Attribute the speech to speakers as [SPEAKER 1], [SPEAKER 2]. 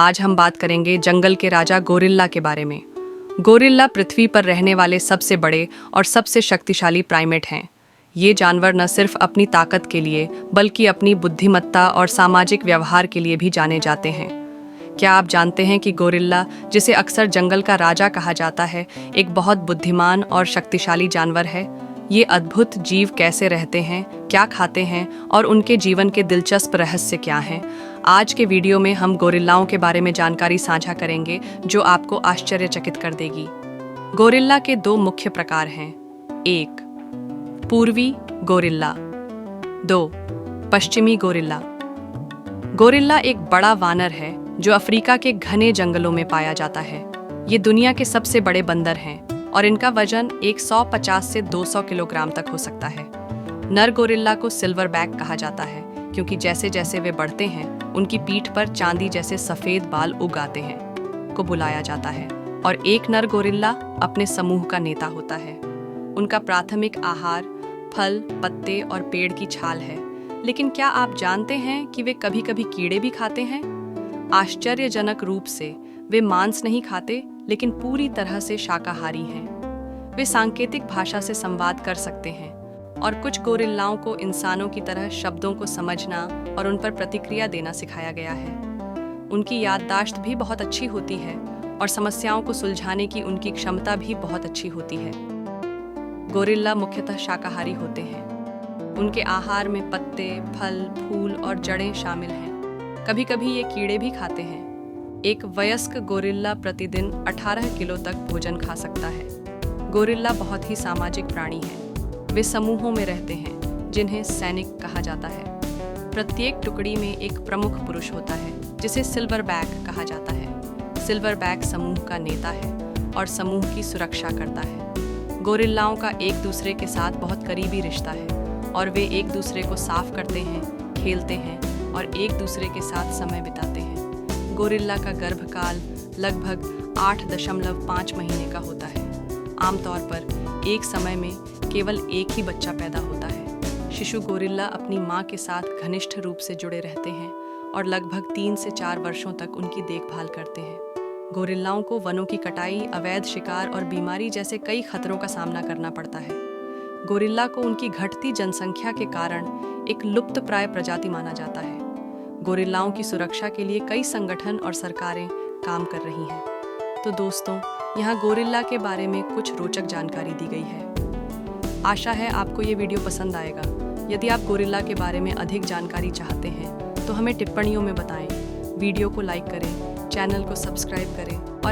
[SPEAKER 1] आज हम बात करेंगे जंगल के राजा गोरिल्ला के बारे में। गोरिल्ला पृथ्वी पर रहने वाले सबसे बड़े और सबसे शक्तिशाली प्राइमेट हैं। ये जानवर न सिर्फ अपनी ताकत के लिए बल्कि अपनी बुद्धिमत्ता और सामाजिक व्यवहार के लिए भी जाने जाते हैं। क्या आप जानते हैं कि गोरिल्ला, जिसे अक्सर जंगल का राजा कहा जाता है, एक बहुत बुद्धिमान और शक्तिशाली जानवर है? ये अद्भुत जीव कैसे रहते हैं, क्या खाते हैं और उनके जीवन के दिलचस्प रहस्य क्या हैं? आज के वीडियो में हम गोरिल्लाओं के बारे में जानकारी साझा करेंगे जो आपको आश्चर्यचकित कर देगी। गोरिल्ला के दो मुख्य प्रकार हैं। 1. पूर्वी गोरिल्ला। 2. पश्चिमी गोरिल्ला। गोरिल्ला एक बड़ा वानर है जो अफ्रीका के घने जंगलों में पाया जाता है। ये दुनिया के सबसे बड़े बंदर हैं और इनका वजन 150 से 200 किलोग्राम तक हो सकता है। नर गोरिल्ला को सिल्वर बैक कहा जाता है क्योंकि जैसे जैसे वे बढ़ते हैं उनकी पीठ पर चांदी जैसे सफेद बाल उग आते हैं को बुलाया जाता है। और एक नर गोरिल्ला अपने समूह का नेता होता है। उनका प्राथमिक आहार फल, पत्ते और पेड़ की छाल है। लेकिन क्या आप जानते हैं कि वे कभी कभी कीड़े भी खाते हैं? आश्चर्यजनक रूप से वे मांस नहीं खाते लेकिन पूरी तरह से शाकाहारी हैं। वे सांकेतिक भाषा से संवाद कर सकते हैं और कुछ गोरिल्लाओं को इंसानों की तरह शब्दों को समझना और उन पर प्रतिक्रिया देना सिखाया गया है। उनकी याददाश्त भी बहुत अच्छी होती है और समस्याओं को सुलझाने की उनकी क्षमता भी बहुत अच्छी होती है। गोरिल्ला मुख्यतः शाकाहारी होते हैं। उनके आहार में पत्ते, फल, फूल और जड़ें शामिल हैं। कभी कभी ये कीड़े भी खाते हैं। एक वयस्क गोरिल्ला प्रतिदिन 18 किलो तक भोजन खा सकता है। गोरिल्ला बहुत ही सामाजिक प्राणी हैं। वे समूहों में रहते हैं जिन्हें सैनिक कहा जाता है। प्रत्येक टुकड़ी में एक प्रमुख पुरुष होता है जिसे सिल्वर बैक कहा जाता है। सिल्वर बैक समूह का नेता है और समूह की सुरक्षा करता है। गोरिल्लाओं का एक दूसरे के साथ बहुत करीबी रिश्ता है और वे एक दूसरे को साफ करते हैं, खेलते हैं और एक दूसरे के साथ समय बिताते हैं। गोरिल्ला का गर्भकाल लगभग 8.5 महीने का होता है। आमतौर पर एक समय में केवल एक ही बच्चा पैदा होता है। शिशु गोरिल्ला अपनी मां के साथ घनिष्ठ रूप से जुड़े रहते हैं और लगभग 3 से 4 वर्षों तक उनकी देखभाल करते हैं। गोरिल्लाओं को वनों की कटाई, अवैध शिकार और बीमारी जैसे कई खतरों का सामना करना पड़ता है। गोरिल्ला को उनकी घटती जनसंख्या के कारण एक लुप्तप्राय प्रजाति माना जाता है। गोरिल्लाओं की सुरक्षा के लिए कई संगठन और सरकारें काम कर रही हैं। तो दोस्तों, यहाँ गोरिल्ला के बारे में कुछ रोचक जानकारी दी गई है। आशा है आपको ये वीडियो पसंद आएगा। यदि आप गोरिल्ला के बारे में अधिक जानकारी चाहते हैं तो हमें टिप्पणियों में बताएं। वीडियो को लाइक करें, चैनल को सब्सक्राइब करें और